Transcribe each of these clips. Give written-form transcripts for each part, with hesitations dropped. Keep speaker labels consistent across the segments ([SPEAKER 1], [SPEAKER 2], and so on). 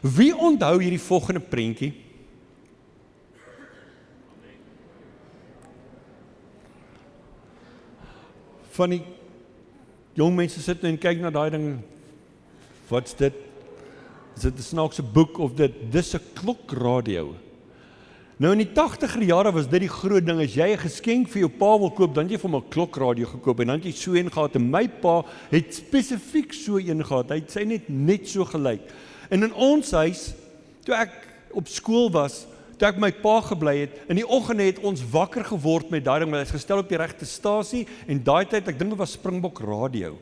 [SPEAKER 1] Wie onthou hierdie volgende prentjie? Van die jong mense sit en kyk na daai ding, wat's dit? Is dit 'n snaakse boek of dis 'n klokradio? Nou in die 80er jare was dit die groot ding, as jy 'n geskenk vir jou pa wil koop, dan het jy vir hom 'n klokradio gekoop, en dan het jy so een gehad, en my pa het spesifiek so een gehad, hy het sy net so gelyk. En in ons huis, toe ek op skool was, toe ek my pa gebly het, in die oggende het ons wakker geword met daai ding, want hy is gestel op die regte stasie, en daai tyd, ek dink dit was Springbok Radio,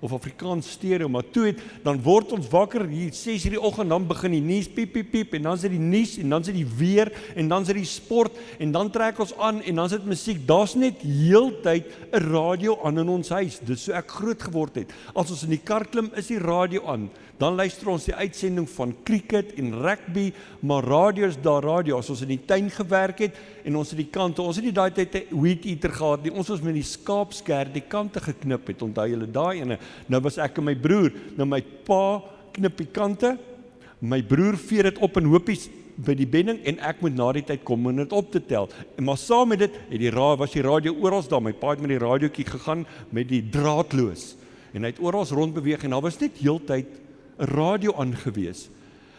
[SPEAKER 1] of Afrikaans stereo, maar toe dan word ons wakker, hier 6:00 die oggend, dan begin die nuus, piep, piep, piep, en dan is dit die nuus, en dan is dit die weer, en dan is dit die sport, en dan trek ons aan, en dan is dit musiek, daar's net heeltyd 'n radio aan in ons huis, dis so ek groot geword het. As ons in die kar klim, is die radio aan, dan luister ons die uitsending van cricket en rugby, maar radio is daar radio, as ons in die tuin gewerk het, en ons het die kante, ons het nie daai tyd 'n weed eater gehad nie, ons was met die skaapsker die kante geknip het, onthou julle daai ene. Nou was ek en my broer, nou my pa knip die kante, my broer veer dit op in hopies by die bedding, en ek moet na die tyd kom om dit op te tel. En maar saam met dit, was die radio oral daar, my pa het met die radiootjie gegaan, met die draadloos, en hy het oral rond beweeg, en daar was net heeltyd 'n radio aangewees.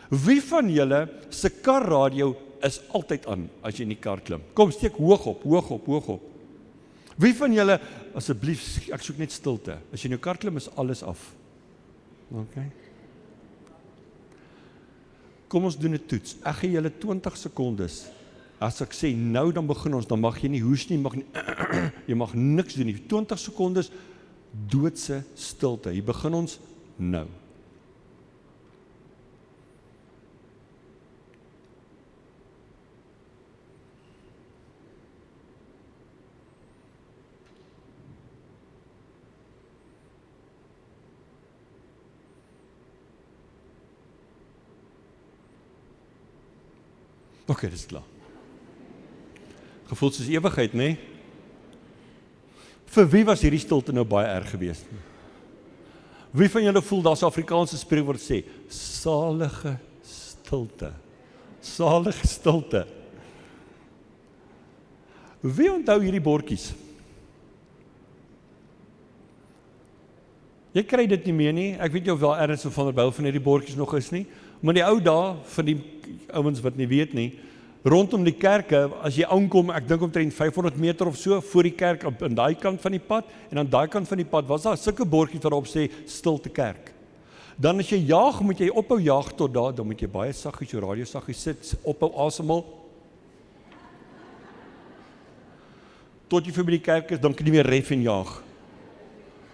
[SPEAKER 1] Wie van julle se karradio is altyd aan, as jy in die kar klim? Kom, steek hoog op, hoog op, hoog op. Wie van julle, asseblief, ek soek net stilte, as jy in jou kar klim, is alles af. Okay. Kom ons doen 'n toets, ek gee julle 20 sekondes, as ek sê nou, dan begin ons, dan mag jy nie hoes nie, jy mag niks doen nie, 20 sekondes, doodse stilte, hier begin ons nou. Oké, dis klaar. Gevoel soos ewigheid, nee? Vir wie was hierdie stilte nou baie erg geweest? Wie van julle voel daar's 'n Afrikaanse spreekwoord sê, salige stilte. Salige stilte. Wie onthou hierdie bordjies? Jy kry dit nie meer nie, ek weet nie of daar ergens van der Byl van hierdie bordjies nog is nie, maar die ou dae, van die ouens wat nie weet nie, rondom die kerke, as jy aankom, ek dink omtrent 500 meter of so, voor die kerk, aan daai kant van die pad, en aan daai kant van die pad, was daar sulke bordjies waarop sê, stilte kerk. Dan as jy jaag, moet jy ophou jaag tot daar, dan moet jy baie saggies, jou radio saggies sit, ophou asemhaal, tot jy vir by die kerk is, dan kan jy weer ref en jaag.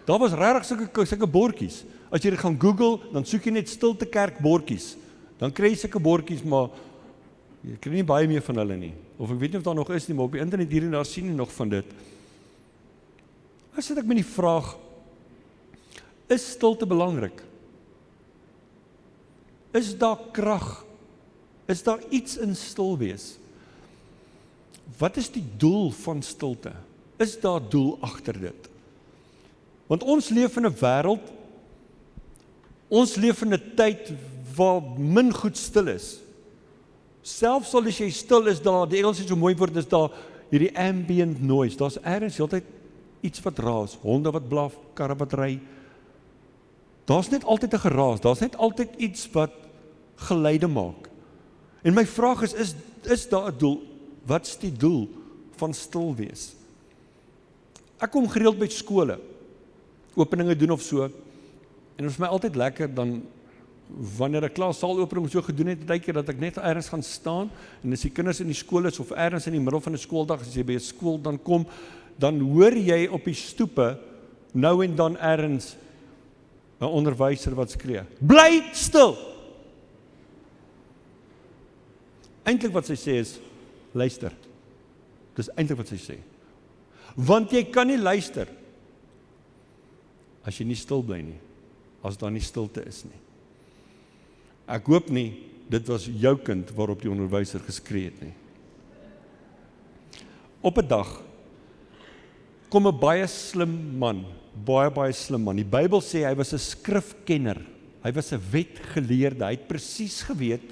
[SPEAKER 1] Daar was regtig sulke bordjies. As jy dit gaan Google, dan soek jy net stilte kerk bordjies. Dan kry jy sulke bordjies, maar jy kry nie baie meer van hulle nie. Of ek weet nie of daar nog is nie, maar op die internet hier en daar sien jy nog van dit. Dan sit ek met die vraag, is stilte belangrik? Is daar krag? Is daar iets in stil wees? Wat is die doel van stilte? Is daar doel agter dit? Want ons leef in 'n wêreld, ons leef in 'n tyd waar min goed stil is. Selfs al as jy stil is daar, die Engels is so mooi woord, is daar hierdie ambient noise, daar's ergens heeltyd iets wat raas, honde wat blaf, karre wat ry. Daar's net altyd 'n geraas, daar's net altyd iets wat geluide maak. En my vraag is daar 'n doel? Wat's die doel van stil wees? Ek kom gereeld by skole, openinge doen of so, en dit is my altyd lekker dan, wanneer 'n klas saalopening so gedoen het, tydjie dat ek net ergens gaan staan, en as die kinders in die skool is, of ergens in die middel van 'n skooldag, as jy by 'n skool dan kom, dan hoor jy op die stoepe, nou en dan ergens, 'n onderwyser wat skree, bly stil! Eintlik wat sy sê is, luister. Dis eintlik wat sy sê. Want jy kan nie luister, as jy nie stil bly nie, as daar nie stilte is nie. Ek hoop nie, dit was jou kind waarop die onderwyser geskree het nie. Op 'n dag, kom 'n baie slim man, baie slim man. Die Bybel sê hy was 'n skrifkenner. Hy was 'n wetgeleerde. Hy het presies geweet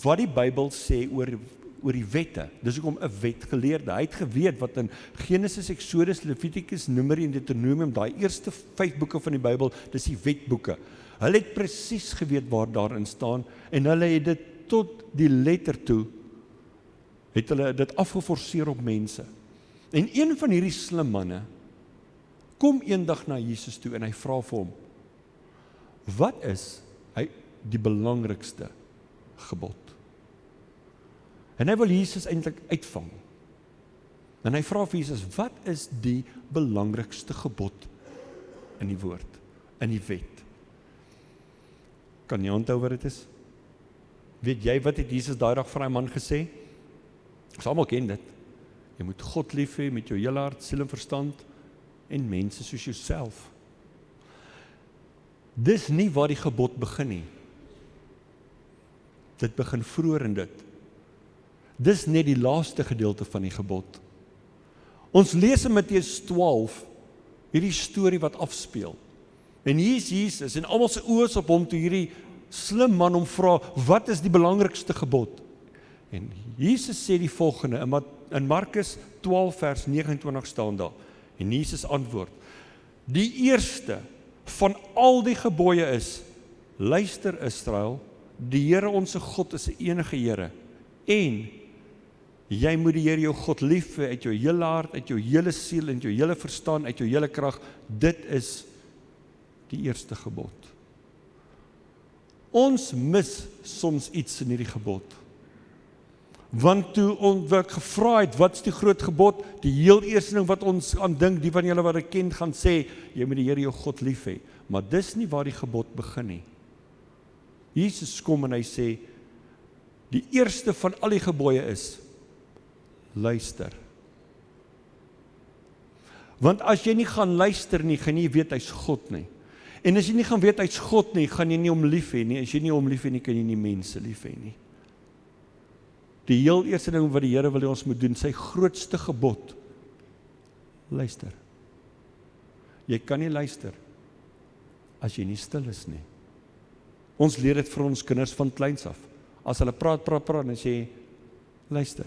[SPEAKER 1] wat die Bybel sê oor die wette. Dis hoekom 'n wetgeleerde. Hy het geweet wat in Genesis, Exodus, Levitikus, Numeri en Deuteronomium, daai eerste 5 boeke van die Bybel, dis die wetboeke. Hulle het presies geweet waar daarin staan en hulle het dit tot die letter toe, het hulle dit afgeforceer op mense. En een van hierdie slim manne kom eendag na Jesus toe en hy vra vir hom, wat is die belangrikste gebod? En hy wil Jesus eintlik uitvang. En hy vra vir Jesus, wat is die belangrikste gebod in die woord, in die wet? Kan jy onthou wat dit is? Weet jy wat het Jesus daai dag vir hy man gesê? Ons almal ken dit. Jy moet God lief hê met jou hele hart, siel en verstand en mense soos jouself. Dis nie waar die gebod begin nie. Dit begin vroeër in dit. Dis net die laaste gedeelte van die gebod. Ons lees in Matteus 12 hierdie storie wat afspeel. En hier is Jesus en almal se oë is op hom toe hierdie slim man hom vra, wat is die belangrikste gebod? En Jesus sê die volgende, in Markus 12 vers 29 staan daar, en Jesus antwoord, die eerste van al die gebooie is, luister Israel, die Here onse God is 'n enige Here, en jy moet die Here jou God lief hê uit jou hele hart, uit jou hele siel, uit jou hele verstand, uit jou hele krag, dit is die eerste gebod. Ons mis soms iets in hierdie gebod. Want toe ons gevra het, wat is die groot gebod? Die heel eerste ding wat ons aan dink, die van julle wat dit ken, gaan sê, jy moet die Here jou God lief hê. Maar dis nie waar die gebod begin nie. Jesus kom en hy sê, die eerste van al die gebooie is, luister. Want as jy nie gaan luister nie, gaan jy nie weet hy's God nie. En as jy nie gaan weet hy's God nie, gaan jy nie hom lief hê nie. As jy nie hom lief hê nie, kan jy nie mense lief hê nie. Die heel eerste ding wat die Here wil hê ons moet doen, sy grootste gebod, luister. Jy kan nie luister as jy nie stil is nie. Ons leer dit vir ons kinders van kleins af. As hulle praat, dan sê jy, luister.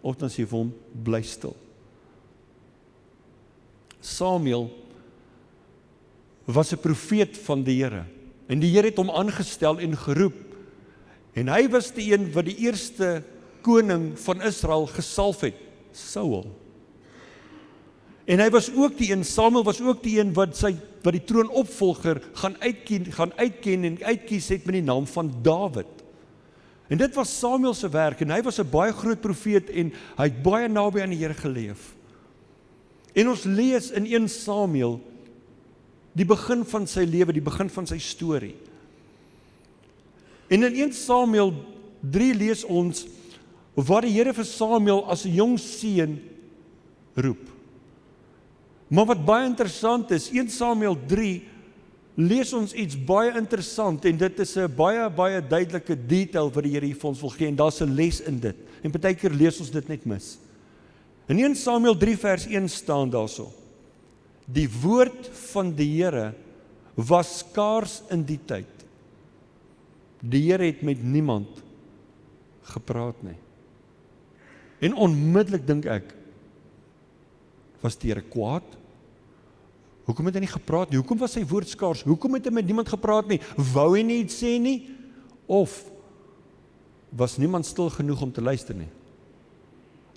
[SPEAKER 1] Of dan sê jy vir hom, bly stil. Samuel was 'n profeet van die Here. En die Here het hom aangestel en geroep. En hy was die een wat die eerste koning van Israel gesalf het, Saul. En hy was ook die een, Samuel was ook die een wat die troonopvolger gaan uitken en uitkies het met die naam van Dawid. En dit was Samuel se werk en hy was 'n baie groot profeet en hy het baie naby aan die Here geleef. En ons lees in 1 Samuel die begin van sy lewe, die begin van sy storie. En in 1 Samuel 3 lees ons waar die Here vir Samuel as 'n jong seun roep. Maar wat baie interessant is, 1 Samuel 3 lees ons iets baie interessant en dit is 'n baie duidelike detail wat die Here hier vir ons wil gee en daar's 'n les in dit. En partykeer lees ons dit net mis. In 1 Samuel 3 vers 1 staan daarso: die woord van die Here was skaars in die tyd. Die Here het met niemand gepraat nie. En onmiddellik dink ek, was die Here kwaad? Hoekom het hy nie gepraat nie? Hoekom was sy woord skaars? Hoekom het hy met niemand gepraat nie? Wou hy nie iets sê nie? Of was niemand stil genoeg om te luister nie?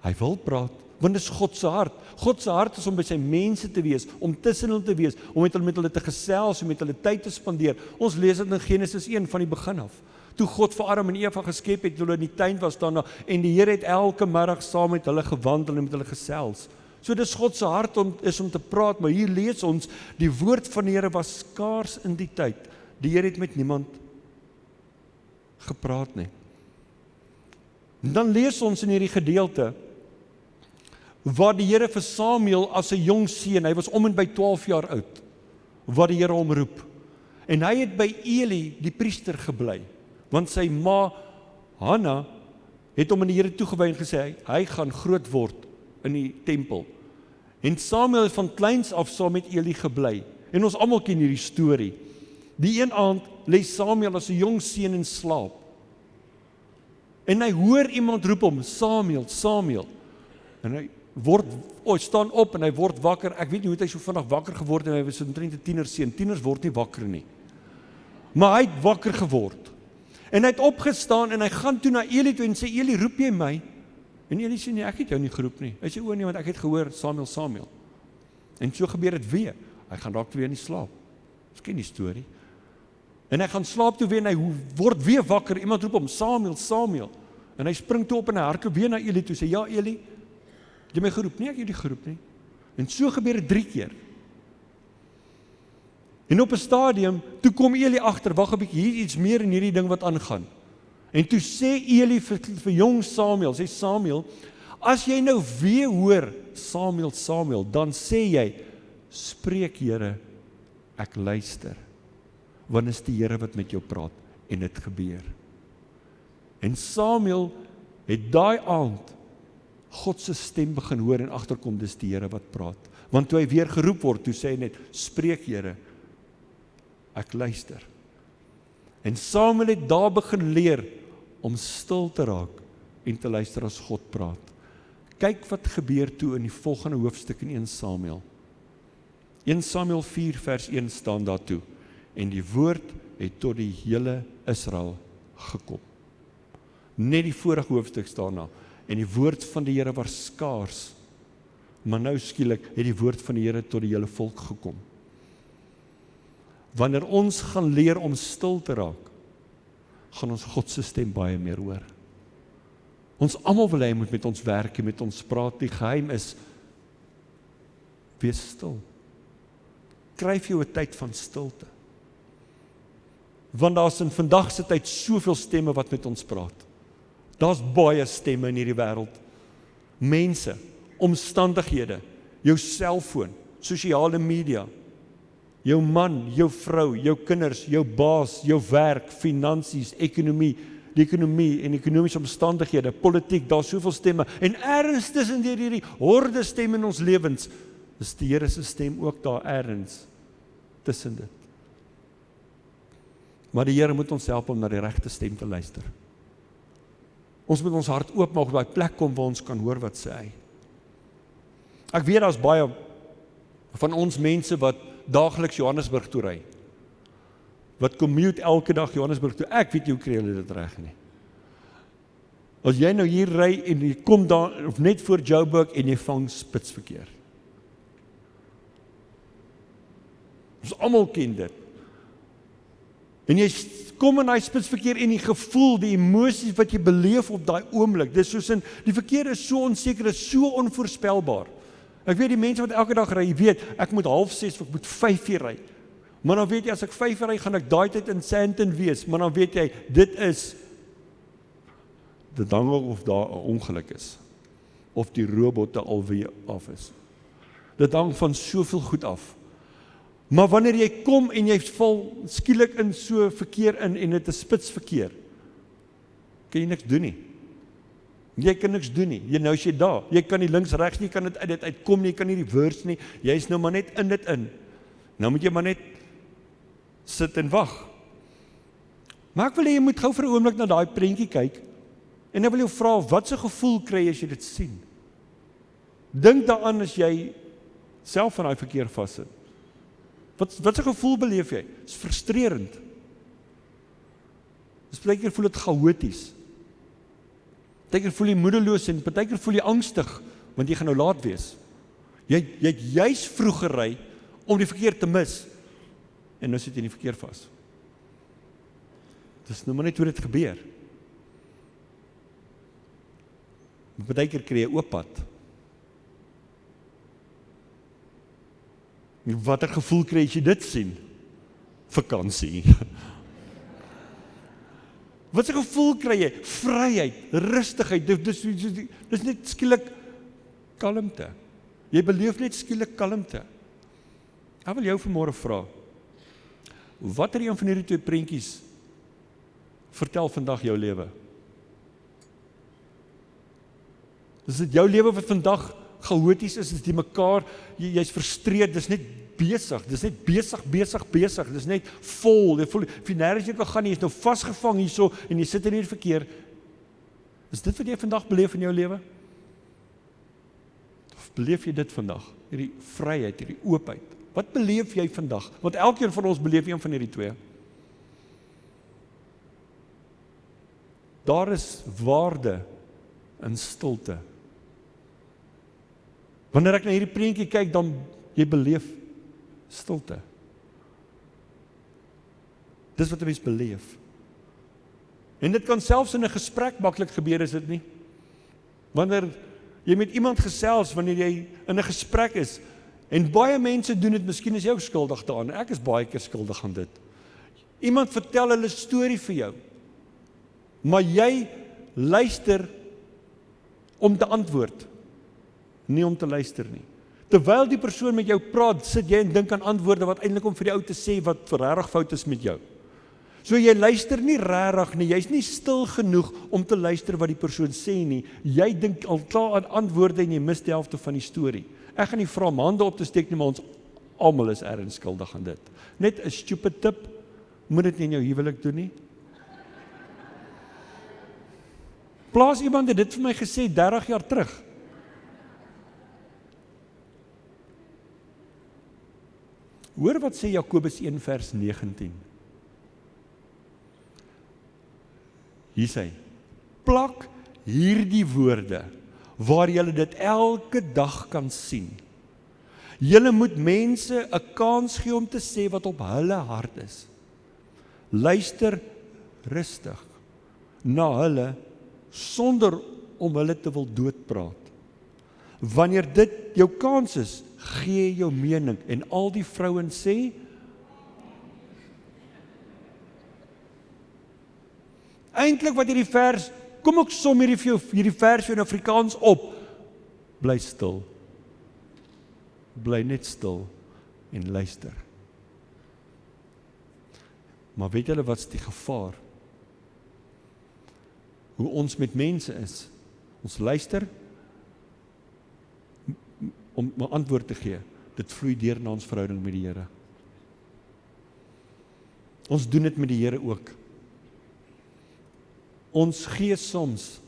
[SPEAKER 1] Hy wil praat, want dit is God se hart. God se hart is om by sy mense te wees, om tussen hulle te wees, om met hulle te gesels, om met hulle tyd te spandeer. Ons lees dit in Genesis 1 van die begin af. Toe God vir Adam en Eva geskep het, toe hulle in die tuin was daarna, en die Here het elke middag saam met hulle gewandel en met hulle gesels. So dis God se hart om te praat, maar hier lees ons, die woord van die Here was skaars in die tyd. Die Here het met niemand gepraat nie. En dan lees ons in hierdie gedeelte, waar die Here vir Samuel as 'n jong seun, hy was om en by 12 jaar oud, waar die Here hom roep. En hy het by Eli, die priester, gebly, want sy ma, Hanna, het hom aan die Here toegewy en gesê, hy gaan groot word in die tempel. En Samuel het van kleins af saam met Eli gebly. En ons almal ken hierdie storie. Die een aand lê Samuel as 'n jong seun in slaap. En hy hoor iemand roep hom, Samuel, Samuel. En hy staan op en hy word wakker. Ek weet nie hoe het hy so vinnig wakker geword en hy was omtrent 'n tienerseun. Tieners word nie wakker nie. Maar hy het wakker geword. En hy het opgestaan en hy gaan toe na Eli toe en sê, Eli, roep jy my? En Eli sê, nee, ek het jou nie geroep nie. Hy sê, o nee, want ek het gehoor, Samuel, Samuel. En so gebeur dit weer. Hy gaan dalk weer in die slaap. Ons ken die storie. En hy gaan slaap toe weer en hy word weer wakker. Iemand roep hom, Samuel, Samuel. En hy spring toe op en hy hardloop weer na Eli toe. Sê, ja Eli, het jy my geroep? Nee, ek het jy geroep nie. En so gebeur dit 3 keer. En op 'n stadium, toe kom Eli agter, wag 'n bietjie, hier iets meer in hierdie ding wat aangaan. En toe sê Eli vir jong Samuel, sê Samuel, as jy nou weer hoor, Samuel, Samuel, dan sê jy, spreek Here, ek luister. Want is die Here wat met jou praat, en dit gebeur. En Samuel het daai aand God se stem begin hoor en agterkom, dis die Here wat praat. Want toe hy weer geroep word, toe sê hy net, spreek Here, ek luister. En Samuel het daar begin leer om stil te raak en te luister as God praat. Kyk wat gebeur toe in die volgende hoofstuk in 1 Samuel. 1 Samuel 4 vers 1 staan daartoe. En die woord het tot die hele Israel gekom. Net die vorige hoofstuk staan daar. En die woord van die Here was skaars. Maar nou skielik het die woord van die Here tot die hele volk gekom. Wanneer ons gaan leer om stil te raak, gaan ons God se stem baie meer hoor. Ons almal wil hy moet met ons werk en met ons praat. Die geheim is, wees stil. Kryf jou 'n tyd van stilte. Want daar's in vandag se tyd soveel stemme wat met ons praat. Daar's baie stemme in hierdie wêreld. Mense, omstandighede, jou selfoon, sosiale media, jou man, jou vrou, jou kinders, jou baas, jou werk, finansies, ekonomie, die ekonomie en ekonomiese omstandighede, politiek, daar's soveel stemme. En ergens tussen hierdie horde stemme in ons lewens, is die Here se stem ook daar ergens tussen dit. Maar die Here moet ons help om na die regte stem te luister. Ons moet ons hart oopmaak op daai plek kom waar ons kan hoor wat sê hy. Ek weet daar's baie van ons mense wat daagliks Johannesburg toe ry. Wat commute elke dag Johannesburg toe. Ek weet nie hoe kry hulle dit reg nie. As jy nou hier ry en jy kom daar of net voor Joburg en jy vang spitsverkeer. Ons almal ken dit. En jy kom in daai spitsverkeer en die gevoel, die emosies wat jy beleef op daai oomblik, dis soos in, die verkeer is so onseker, is so onvoorspelbaar. Ek weet die mense wat elke dag ry, jy weet, ek moet 5:30 of ek moet 5:00 ry. Maar dan weet jy, as ek 5:00 ry, gaan ek daai tyd in Sandton wees, maar dan weet jy, dit hang of daar 'n ongeluk is, of die robotte alweer af is. Dit hang van soveel goed af. Maar wanneer jy kom en jy val skielik in so verkeer in en dit is spitsverkeer, kan jy niks doen nie. Jy kan niks doen nie. Nou is jy daar. Jy kan nie links regs nie, jy kan dit uitkom nie, jy kan nie reverse nie. Jy is nou maar net in dit in. Nou moet jy maar net sit en wag. Maar ek wil hê jy moet gou vir 'n oomblik na daai prentjie kyk en ek wil jou vra, wat se gevoel kry as jy dit sien? Dink daaraan as jy self in daai verkeer vassit. Wat se gevoel beleef jy? Dis frustrerend. Partykeer voel dit chaoties. Partykeer voel jy moedeloos en partykeer voel jy angstig, want jy gaan nou laat wees. Jy het juis vroeg gery om die verkeer te mis, en nou sit jy in die verkeer vas. Dis nou maar net hoe dit gebeur. Partykeer kry jy 'n oop pad. Watter gevoel kry as jy dit sien? Vakansie. Wat 'n gevoel kry jy? Vryheid, rustigheid, dis net skielik kalmte. Jy beleef net skielik kalmte. Ek wil jou vanmôre vra, watter een van hierdie twee prentjies vertel vandag jou lewe? Is dit jou lewe wat vandag chaoties is die mekaar, jy's frustreerd, dis net besig, dis net besig, dis net vol, jy voel, of jy nergens jy kan gaan, jy is nou vasgevang hierso, en jy sit in hierdie verkeer. Is dit wat jy vandag beleef in jou lewe? Of beleef jy dit vandag? Hierdie vryheid, hierdie oopheid. Wat beleef jy vandag? Want elkeen van ons beleef een van hierdie twee. Daar is waarde in stilte. Wanneer ek na hierdie prentjie kyk, dan jy beleef stilte. Dis wat 'n mens beleef. En dit kan selfs in 'n gesprek maklik gebeur, is dit nie? Wanneer jy met iemand gesels, wanneer jy in 'n gesprek is, en baie mense doen dit, miskien is jy ook skuldig daaraan, ek is baie keer skuldig aan dit. Iemand vertel hulle storie vir jou, maar jy luister om te antwoord, nie om te luister nie. Terwyl die persoon met jou praat, sit jy en dink aan antwoorde wat eintlik om vir die ou te sê wat regtig fout is met jou. So jy luister nie regtig nie, jy's nie stil genoeg om te luister wat die persoon sê nie. Jy dink al klaar aan antwoorde en jy mis die helfte van die storie. Ek gaan nie vra om hande op te steek nie, maar ons almal is ergens skuldig aan dit. Net 'n stupid tip, moet dit nie in jou huwelik doen nie. Plaas iemand het dit vir my gesê 30 jaar terug. Hoor wat sê Jakobus 1 vers 19. Hier sê, plak hierdie woorde, waar julle dit elke dag kan sien. Julle moet mense 'n kans gee om te sê wat op hulle hart is. Luister rustig na hulle, sonder om hulle te wil doodpraat. Wanneer dit jou kans is, gee jou mening. En al die vrouens sê, eintlik wat hierdie vers, kom ek som hierdie vers in Afrikaans op, bly stil. Bly net stil en luister. Maar weet julle wat is die gevaar? Hoe ons met mense is. Ons luister om 'n antwoord te gee. Dit vloei deur na ons verhouding met die Here. Ons doen dit met die Here ook. Ons gee soms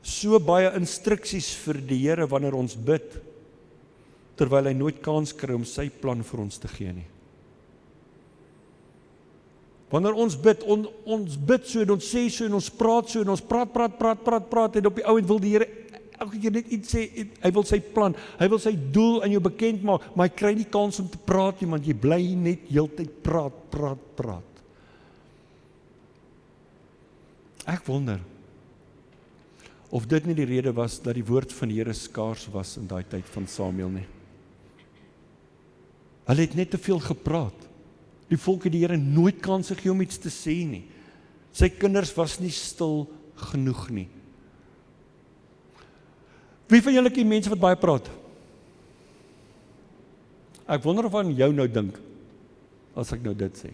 [SPEAKER 1] so baie instruksies vir die Here wanneer ons bid, terwyl hy nooit kans kry om sy plan vir ons te gee nie. Wanneer ons bid, ons bid so en ons sê so en ons praat so en ons praat en op die ouend wil die Here elke keer net iets sê, hy wil sy plan, hy wil sy doel aan jou bekend maak, maar hy kry nie kans om te praat nie, want jy bly net heeltyd praat. Ek wonder of dit nie die rede was dat die woord van die Here skaars was in daai tyd van Samuel nie. Hulle het net te veel gepraat. Die volk het die Here nooit kans gegee om iets te sê nie. Sy kinders was nie stil genoeg nie. Wie van julle ken mense wat baie praat? Ek wonder of aan jou nou dink, as ek nou dit sê.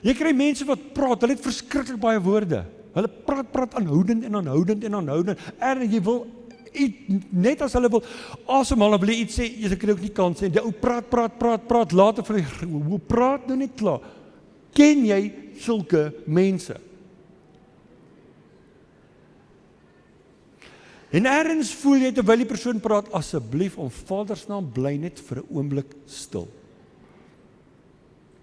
[SPEAKER 1] Jy kry mense wat praat, hulle het verskriklik baie woorde. Hulle praat aanhoudend, en jy wil net as hulle wil asemhaal, wil jy iets sê, jy kry ook nie kans nie. Die ou praat, later vir hoe praat nou net klaar. Ken jy sulke mense? En ergens voel jy terwyl die persoon praat, asseblief om Vadersnaam bly net vir 'n oomblik stil.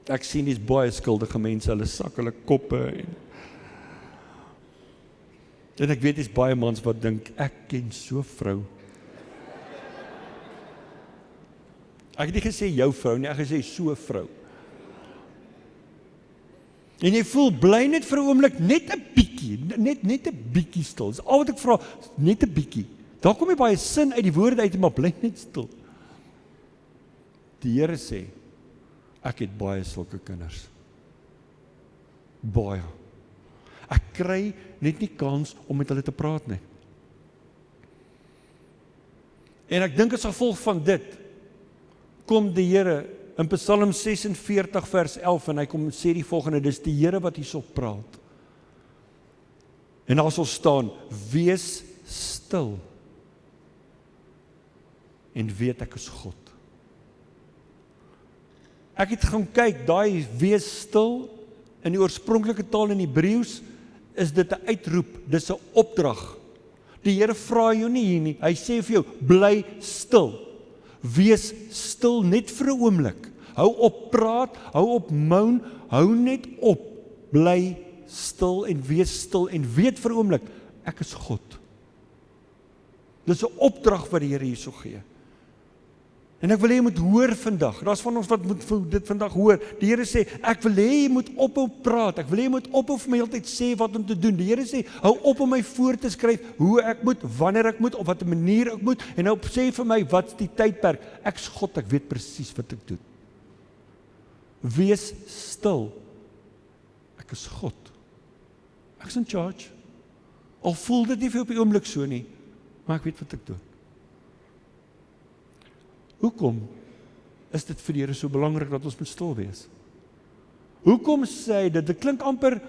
[SPEAKER 1] Ek sien dis baie skuldige mense, hulle sak hulle koppe en ek weet dis baie mans wat dink, ek ken so vrou. Ek het nie gesê jou vrou nie, ek het gesê so vrou. En jy voel bly net vir 'n oomblik, net 'n bietjie, net 'n bietjie stil. Dis al wat ek vra, net 'n bietjie. Daar kom jy baie sin uit die woorde uit, maar bly net stil. Die Here sê, ek het baie sulke kinders. Baie. Ek kry net nie kans om met hulle te praat nie. En ek dink as gevolg van dit, kom die Here in Psalm 46 vers 11 en hy kom sê die volgende, dis die Here wat hierso praat. En daar sal staan, wees stil en weet ek is God. Ek het gaan kyk, daai wees stil, in die oorspronklike taal in Hebreëus, is dit 'n uitroep, dis 'n opdrag. Die Here vra jou nie hier nie, hy sê vir jou, bly stil. Wees stil net vir 'n oomblik. Hou op praat, hou op moan, hou net op. Bly stil en wees stil en weet vir 'n oomblik, ek is God. Dis 'n opdrag wat die Here hierso gee. En ek wil hê jy moet hoor vandag. Daar's van ons wat moet dit vandag hoor. Die Here sê, ek wil hê jy moet ophou praat. Ek wil hê jy moet ophou vir my heeltyd sê wat om te doen. Die Here sê, hou op om my voor te skryf hoe ek moet, wanneer ek moet, op watter manier ek moet, en nou sê vir my, wat is die tydperk? Ek is God, ek weet presies wat ek doen. Wees stil. Ek is God. Ek is in charge. Al voel dit nie vir op die oomblik so nie, maar ek weet wat ek doen. Hoekom is dit vir die Here so belangrik dat ons moet stil wees? Hoekom sê hy dit? Dit klink amper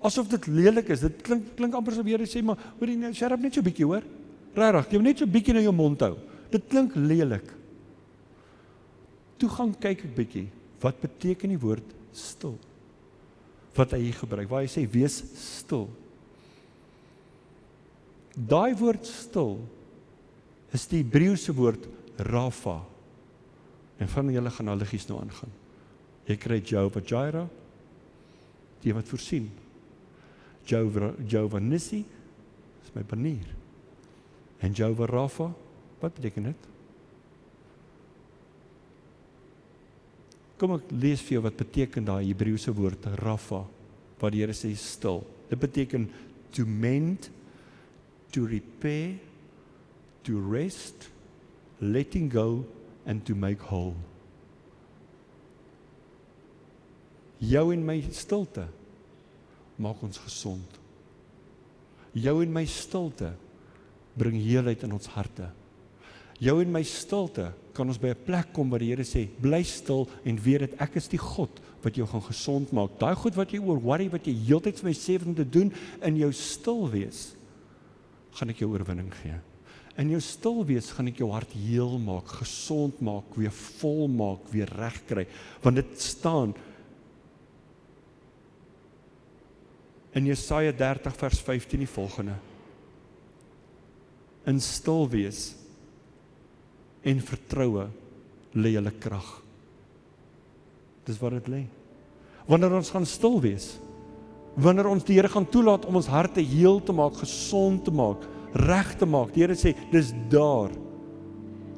[SPEAKER 1] asof dit lelik is. Dit klink amper asof die Here sê, maar hoor jy, skerp net so bietjie hoor. Regtig, jy moet net so bietjie na jou mond hou. Dit klink lelik. Toe gaan kyk ek bietjie, wat beteken die woord stil? Wat hy hier gebruik, waar hy sê, wees stil. Daai woord stil is die Hebreëse woord Rafa. En van julle gaan nou liggies nou aangaan. Jy kry Jehovah Jireh, die wat voorsien. Jehovah Nissi, is my banier. En Jehovah Rafa, wat beteken dit? Kom ek lees vir jou wat beteken daai Hebreëse woord Rafa, wat die Here sê stil. Dit beteken to mend, to repair, to rest, letting go, and to make whole. Jou en my stilte maak ons gesond. Jou en my stilte bring heelheid in ons harte. Jou en my stilte kan ons by 'n plek kom waar die Here sê, bly stil en weet dat ek is die God wat jou gaan gesond maak. Daai goed wat jy oor worry, wat jy heeltyd vir my sê om te doen, in jou stil wees, gaan ek jou oorwinning gee. In jou stil wees gaan ek jou hart heel maak, gesond maak, weer vol maak, weer reg kry. Want dit staan in Jesaja 30 vers 15 die volgende. In stil wees en vertroue lê julle krag. Dis wat dit lê. Wanneer ons gaan stil wees, wanneer ons die Here gaan toelaat om ons harte heel te maak, gesond te maak, reg te maak. Die Here sê, dis daar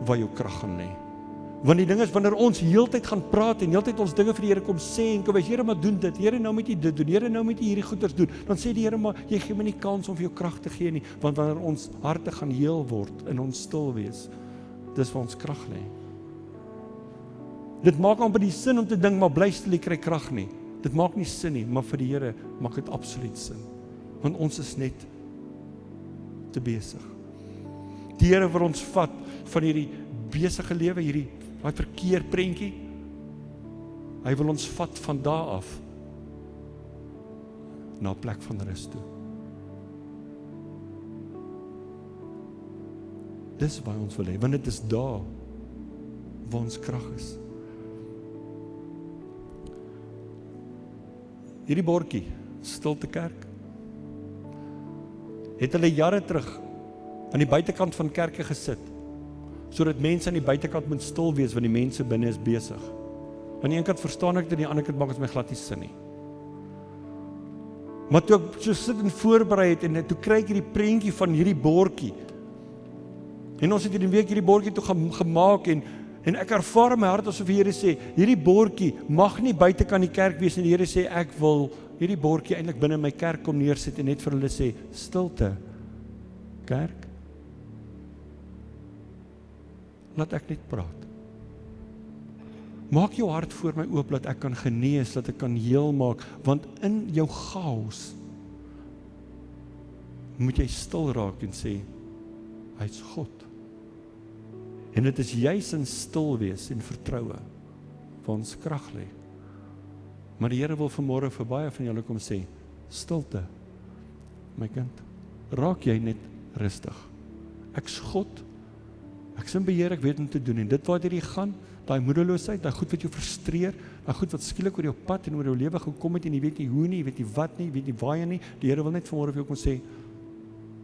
[SPEAKER 1] waar jou krag gaan lê. Want die ding is, wanneer ons heeltyd gaan praat en heeltyd ons dinge vir die Here kom sê en kom wees, Here, maar doen dit, Here, nou moet jy dit doen, Here, nou moet jy hierdie goeders doen, dan sê die Here, maar jy gee my nie kans om vir jou krag te gee nie, want wanneer ons harte gaan heel word en ons stil wees, dis waar ons krag lê. Dit maak amper die sin om te dink, maar bly stil, jy kry krag nie. Dit maak nie sin nie, maar vir die Here maak dit absoluut sin. Want ons is net te besig. Die Here wil ons vat van hierdie besige lewe, hierdie wat verkeer prentjie. Hy wil ons vat van daar af na 'n plek van rus toe. Dis waar ons wil hê, want dit is daar waar ons krag is. Hierdie bordjie, Stilte Kerk, het hulle jare terug aan die buitekant van kerke gesit, sodat mense aan die buitekant moet stil wees, want die mense binne is besig. Aan die een kant verstaan ek dit, aan die ander kant maak dit my glad nie sin nie. Maar toe ek so sit en voorberei het, en toe kry ek hierdie prentjie van hierdie bordjie, en ons het hierdie week hierdie bordjie toe gemaak, en ek ervaar in my hart asof die Here sê, hierdie bordjie mag nie buitekant die kerk wees, en die Here sê, ek wil hierdie bordjie eintlik binne my kerk kom neersit, en net vir hulle sê, stilte, kerk, laat ek net praat. Maak jou hart voor my oop, dat ek kan genees, dat ek kan heel maak, want in jou chaos, moet jy stil raak en sê, hy is God. En dit is juis in stil wees en vertroue, waar ons krag lê. Maar die Here wil vanmôre vir baie van julle kom sê, stilte, my kind, raak jy net rustig. Ek is God,
[SPEAKER 2] Ek sien beheer, ek weet om te doen, en dit waar jy gaan, daai moedeloosheid, daai goed wat jou frustreer, daai goed wat skielik oor jou pad en oor jou lewe gekom het, en jy weet nie hoe nie, jy weet nie wat nie, jy weet nie waar jy nie, die Here wil net vanmôre vir jou kom sê,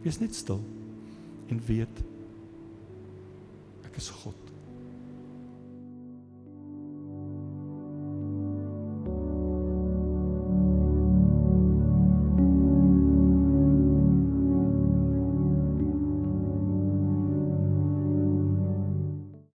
[SPEAKER 2] wees net stil, en weet, ek is God.